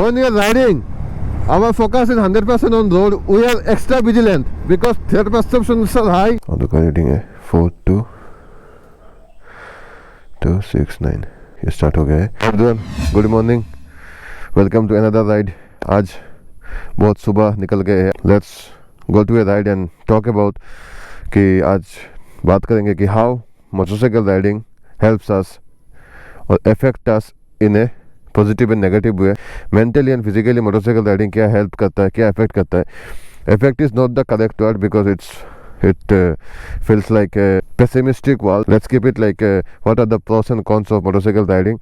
when we are riding, our focus is 100% on road. We are extra vigilant because their perceptions are high. On the car reading है 42269. ये start हो गया है. everyone, good morning. Welcome to another ride. आज बहुत सुबह निकल गए हैं. Let's go to a ride and talk about कि आज बात करेंगे कि how motorcycle riding helps us or affect us in a positive and negative way. Mentally and physically motorcycle riding क्या हेल्प करता है, क्या अफेक्ट करता है. Affect is not the correct word because it feels like a pessimistic wall. Let's keep it like what are the pros and cons of motorcycle riding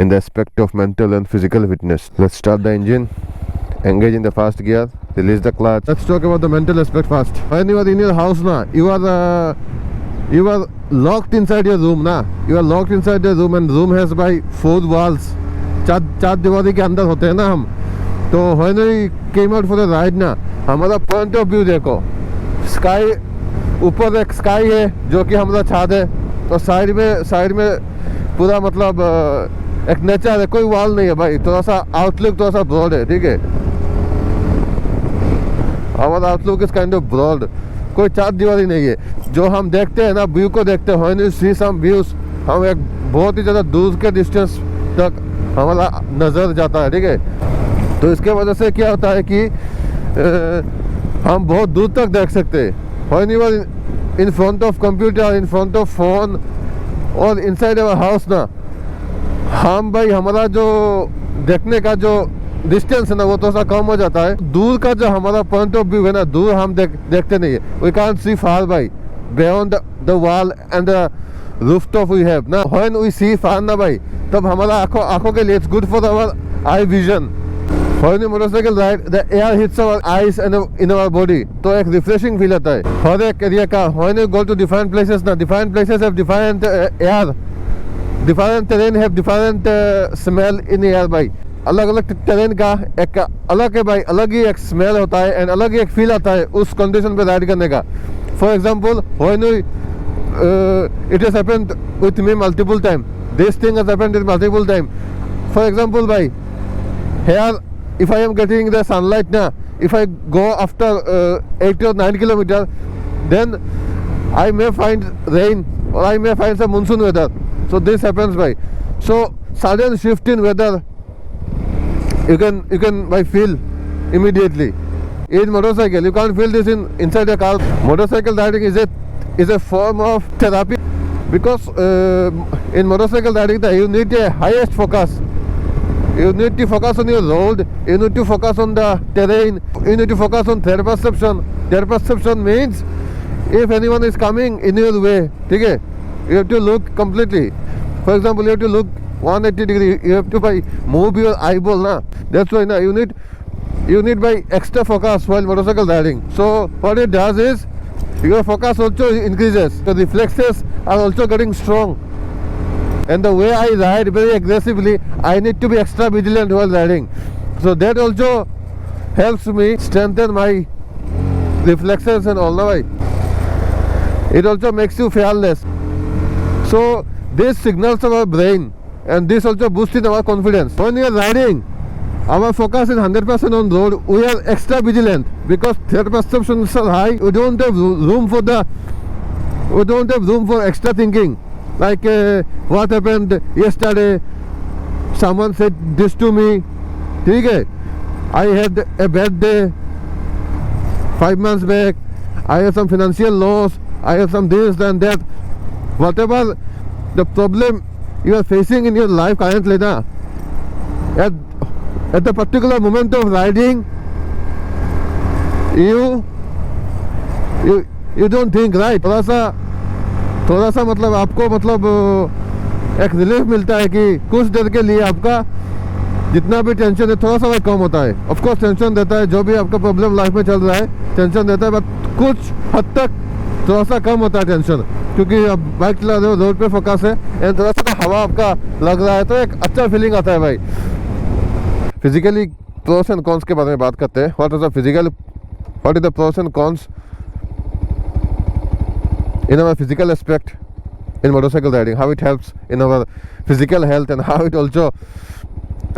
in the aspect of mental and physical fitness. Let's start the engine, engage in the fast gear, release the clutch. Let's talk about the mental aspect first. When you are in your house na, you are locked inside your room na. You are locked inside your room and room has by 4 walls. चार दीवारी के अंदर होते हैं ना हम. तो when we came out for the ride ना, हमारा पॉइंट ऑफ व्यू देखो. स्काई, ऊपर एक स्काई है जो कि हमारा छाद है, तो साइड में पूरा मतलब एक नेचर है. कोई वॉल नहीं है भाई. थोड़ा सा आउटलुक थोड़ा सा ब्रॉड है. ठीक है, हमारा outlook is kind of broad. कोई चार दीवारी नहीं है. जो हम देखते हैं ना, व्यू को देखते हैं. when you see some views, हम एक बहुत ही ज़्यादा दूर के डिस्टेंस तक हमारा नज़र जाता है. ठीक है, तो इसके वजह से क्या होता है कि हम बहुत दूर तक देख सकते हैं. when you are in front of computer, in front of phone और inside our house ना, हम भाई हमारा जो देखने का जो डिस्टेंस है ना वो थोड़ा सा कम हो जाता है. दूर का जो हमारा पॉइंट ऑफ व्यू है ना, दूर हम देखते नहीं है. वी कांट सी फार भाई beyond the wall and the rooftop we have ना. व्हेन वी सी फार ना भाई, तब हमारा आंखों के लिए it's good for our eye vision. When we motorcycle ride, the air hits our eyes and in our body, तो एक रिफ्रेशिंग फील आता है हर एक एरिया का. When you go to different places ना, different places have different air, different terrain have different smell in air भाई. अलग अलग टेरेन का एक अलग है भाई, अलग ही एक स्मेल होता है एंड अलग ही एक फील आता है उस कंडीशन पे राइड करने का. For example, when we it has happened with me multiple time. This thing has happened with multiple time. For example, bhai, here if I am getting the sunlight now, if I go after 8 or 9 kilometers, then I may find rain or I may find some monsoon weather. So this happens, bhai. So sudden shift in weather, you can by feel immediately. In motorcycle, you can't feel this inside a car. Motorcycle riding is a form of therapy because in motorcycle riding you need a highest focus. You need to focus on your road, you need to focus on the terrain, you need to focus on their perception. Their perception means if anyone is coming in your way, okay, you have to look completely. For example, you have to look 180 degree, you have to move your eyeball na. That's why na, you need by extra focus while motorcycle riding. So what it does is your focus also increases, the reflexes are also getting strong, and the way I ride very aggressively, I need to be extra vigilant while riding. So that also helps me strengthen my reflexes and all the way. It also makes you fearless. So this signals our brain and this also boosts in our confidence. When we are riding, our focus is 100% on road. We are extra vigilant because their perceptions are high. We don't have room for extra thinking. Like what happened yesterday? Someone said this to me. Okay, I had a bad day 5 months back. I had some financial loss. I had some this and that. Whatever the problem you are facing in your life currently now, at the particular moment of riding, you don't think, right? थोड़ा सा मतलब आपको मतलब एक relief मिलता है कि कुछ देर के लिए आपका जितना भी टेंशन है थोड़ा सा वह कम होता है. ऑफ कोर्स टेंशन देता है, जो भी आपका प्रॉब्लम लाइफ में चल रहा है टेंशन देता है, बट कुछ हद तक थोड़ा सा कम होता है टेंशन, क्योंकि आप बाइक चला रहे हो, रोड पे फोकस है एंड थोड़ा सा हवा आपका लग रहा है, तो एक अच्छा फीलिंग आता है भाई. फिजिकली प्रोस एंड कॉन्स के बारे में बात करते हैं. What is the pros and cons in our physical aspect in motorcycle riding, how it helps in our physical health and how it also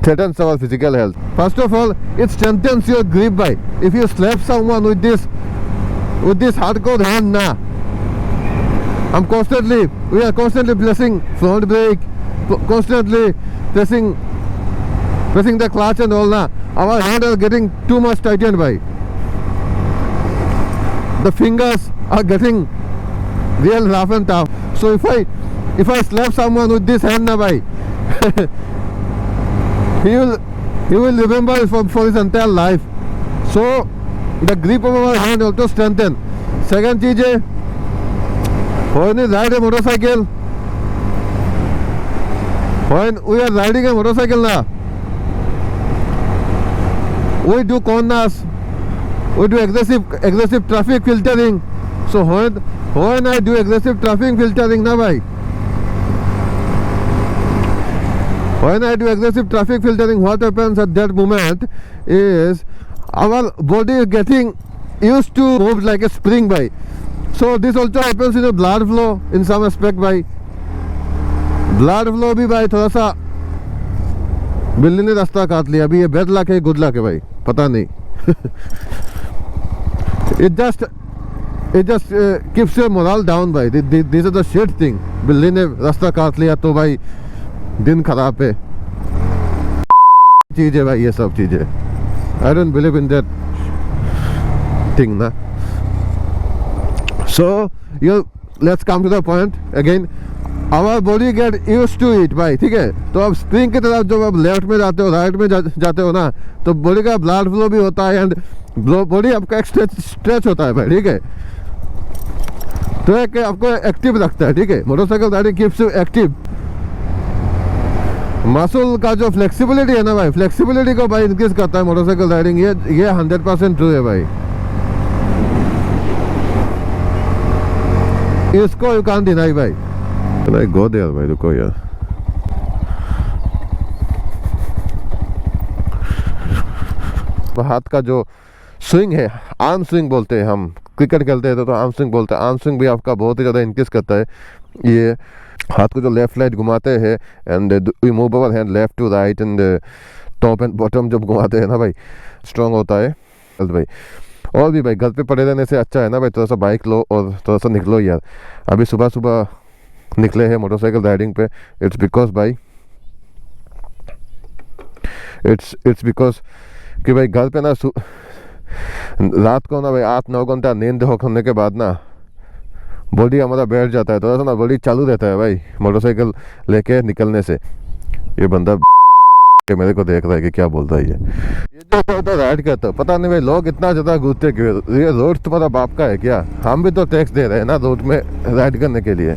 threatens our physical health. First of all, it strengthens your grip by. If you slap someone with this hardcore hand, nah. We are constantly pressing front brake, constantly pressing the clutch and all now. Our hands are getting too much tightened by. The fingers are getting real rough and tough. So if I slap someone with this hand now by, he will remember it for his entire life. So the grip of our hand also strengthen. Second चीज है, when we ride a motorcycle, when we are riding a motorcycle now, we do corners, we do aggressive traffic filtering. So when I do aggressive traffic filtering now bhai, when I do aggressive traffic filtering, what happens at that moment is our body is getting used to move like a spring bhai. So this also happens in the blood flow in some aspect bhai. Blood flow भी भाई थोड़ा सा बिल्ली ने रास्ता काट लिया. अभी ये बैड लक है गुड लक है भाई, पता नहीं. it just keeps your morale down भाई. These are the shit thing. बिल्ली ने रास्ता काट लिया तो भाई दिन खराब है. चीज है भाई ये सब चीजें. I don't believe in that thing ना. So let's come to the point again. Our body get used to it भाई, ठीक है. तो अब स्प्रिंग की तरफ जब आप लेफ्ट में जाते हो, राइट में जाते हो ना, तो बॉडी का ब्लड फ्लो भी होता है एंड बॉडी आपका स्ट्रेच होता है भाई, ठीक है. तो एक आपको एक्टिव रखता है, ठीक है. Motorcycle riding keeps you active. Muscle का जो फ्लेक्सिबिलिटी है ना भाई, फ्लेक्सिबिलिटी को भाई इंक्रीज करता है मोटरसाइकिल राइडिंग. ये 100% ट्रू है भाई. इसको यू कांट डिनाई भाई. नहीं गो दे यार भाई, रुको यार. हाथ का जो स्विंग है, आर्म स्विंग बोलते हैं हम. क्रिकेट खेलते हैं तो आर्म स्विंग बोलते हैं. आर्म स्विंग भी आपका बहुत ही ज़्यादा इंक्रीज करता है. ये हाथ को जो लेफ्ट राइट घुमाते हैं and we move our hand left to right and top and bottom जब घुमाते हैं ना भाई, स्ट्रॉन्ग होता है भाई. और भी भाई घर पे पड़े रहने से अच्छा है ना भाई, थोड़ा सा बाइक लो और थोड़ा सा निकलो यार. अभी सुबह सुबह निकले हैं मोटरसाइकिल राइडिंग पे. इट्स बिकॉज भाई इट्स बिकॉज कि भाई घर पे ना रात को ना भाई 8-9 घंटा नींद होने के बाद ना बॉडी हमारा बैठ जाता है, थोड़ा सा ना बॉडी चालू रहता है भाई मोटरसाइकिल लेके निकलने से. ये बंदा के मेरे को देख रहा है कि क्या बोलता है ये जो राइड करता है. पता नहीं भाई लोग इतना ज़्यादा घूमते क्यों. ये रोड तुम्हारा बाप का है क्या? हम भी तो टैक्स दे रहे हैं ना रोड में राइड करने के लिए.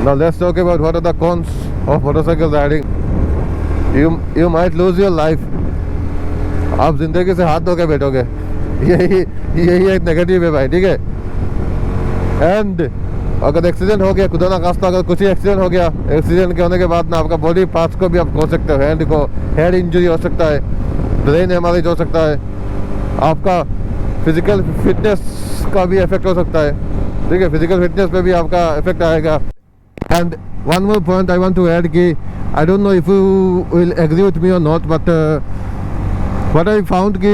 Now let's talk about what are the cons of motorcycle riding. You might lose your life. आप जिंदगी से हाथ धो के बैठोगे. यही एक नेगेटिव है भाई, ठीक है. एंड अगर एक्सीडेंट हो गया, खुदा ना खास्ता अगर कुछ ही एक्सीडेंट हो गया, एक्सीडेंट के होने के बाद ना आपका बॉडी पार्ट्स को भी आप खो सकते हो. हैंड को हेड इंजरी हो सकता है, ब्रेन हेमरेज हो सकता है, आपका फिजिकल फिटनेस का भी इफेक्ट हो सकता है, ठीक है. फिजिकल फिटनेस पे भी आपका इफेक्ट आएगा. And one more point I want to add कि I don't know if you will agree with me or not, but what I found कि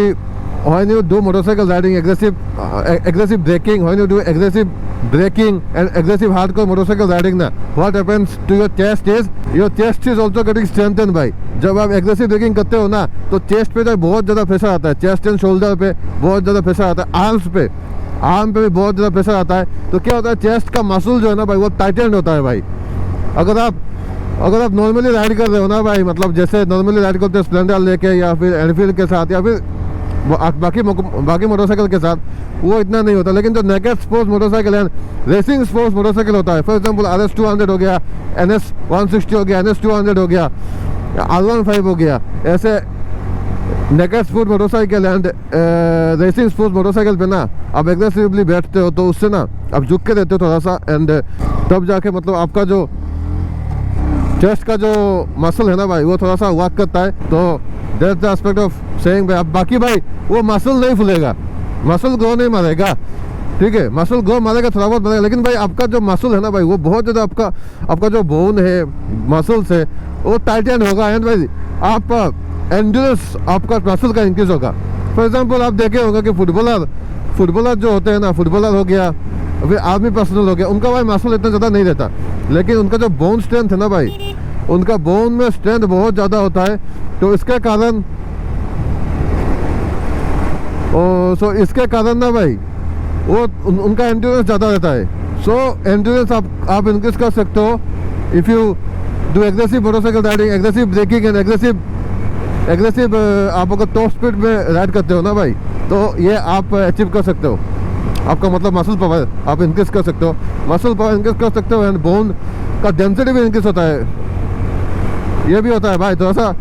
when you do motorcycle riding, aggressive braking, when you do aggressive braking and aggressive hardcore motorcycle riding ना, what happens to your chest is also getting strengthened भाई. जब आप aggressive braking करते हो ना तो chest पे तो बहुत ज़्यादा प्रेशर आता है. चेस्ट एंड शोल्डर पे बहुत ज़्यादा प्रेशर आता है. आर्म पे भी बहुत ज़्यादा प्रेशर आता है. तो क्या होता है, चेस्ट का मसल जो है ना भाई वो टाइटेंड होता है भाई. अगर आप नॉर्मली राइड कर रहे हो ना भाई, मतलब जैसे नॉर्मली राइड करते हो स्प्लेंडर लेके या फिर एनफील्ड के साथ या फिर बाकी मोटरसाइकिल के साथ, वो इतना नहीं होता. लेकिन जो नेकेड स्पोर्ट्स मोटरसाइकिल है, रेसिंग स्पोर्ट्स मोटरसाइकिल होता है, फॉर एग्जाम्पल RS 200 हो गया, NS 160 हो गया, NS 200 हो गया, R15 हो गया, ऐसे naked sport motorcycle and racing sports motorcycle पे ना आप एग्रेसिवली बैठते हो तो उससे ना आप झुक के रहते हो थोड़ा सा. एंड तब जाके मतलब आपका जो चेस्ट का जो मसल है ना भाई वो थोड़ा सा वर्क करता है. तो that's the aspect of saying भाई. अब बाकी भाई वो मसल नहीं फूलेगा, मसल ग्रो नहीं मारेगा, ठीक है, मसल ग्रो मारेगा, थोड़ा बहुत मारेगा, लेकिन भाई आपका जो मसल है ना भाई, वो बहुत ज़्यादा आपका जो बोन है, मसल्स है, वो टाइटन होगा। एंड भाई आप एंड्योरेंस आपका मसल का इंक्रीज होगा। फॉर एग्जांपल आप देखे होगा कि फुटबॉलर जो होते हैं ना, फुटबॉलर हो गया, फिर आर्मी पर्सनल हो गया, उनका भाई मसल इतना ज़्यादा नहीं रहता, लेकिन उनका जो बोन स्ट्रेंथ है ना भाई, उनका बोन में स्ट्रेंथ बहुत ज़्यादा होता है। तो इसके कारण इसके कारण ना भाई वो उनका एंड्योरेंस ज़्यादा रहता है। सो एंड्योरेंस आप इंक्रीज कर सकते हो if you do aggressive motorcycle riding, aggressive braking and aggressive आप अगर टॉप स्पीड में राइड करते हो ना भाई, तो ये आप अचीव कर सकते हो। आपका मतलब मसल पावर आप इंक्रीज कर सकते हो, मसल पावर इंक्रीज कर सकते हो, एंड बोन का डेंसिटी भी इंक्रीज होता है, ये भी होता है भाई थोड़ा सा।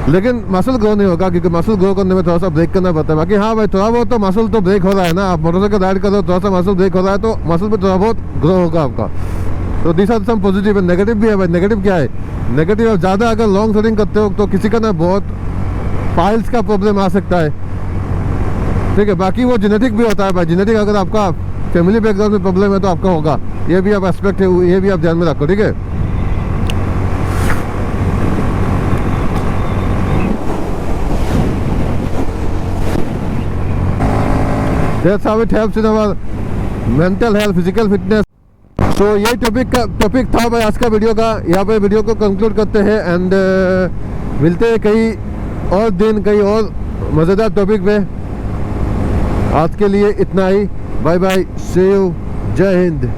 लेकिन मसल ग्रो नहीं होगा, क्योंकि मसल ग्रो करने में थोड़ा सा ब्रेक करना पड़ता है। बाकी हाँ भाई, थोड़ा बहुत तो मसल तो ब्रेक हो रहा है ना, आप मोटरसाइकिल राइड कर रहे हो, थोड़ा सा मसल ब्रेक हो रहा है, तो मसल में थोड़ा बहुत ग्रो होगा आपका। तो this are some positive. Negative भी है भाई। नेगेटिव क्या है? नेगेटिव आप ज़्यादा अगर लॉन्ग राइडिंग करते हो तो किसी का ना बहुत पाइल्स का प्रॉब्लम आ सकता है, ठीक है। बाकी वो जेनेटिक भी होता है भाई, जेनेटिक अगर आपका फैमिली बैकग्राउंड में प्रॉब्लम है तो आपका होगा, ये भी आप एस्पेक्ट है, ये भी आप ध्यान में रखो, ठीक है। That's how it helps in our mental health, physical fitness. So यही टॉपिक था भाई आज का वीडियो का। यहाँ पे वीडियो को कंक्लूड करते हैं एंड मिलते हैं कई और दिन कई और मज़ेदार टॉपिक पे। आज के लिए इतना ही। बाय बाय, सी यू, जय हिंद।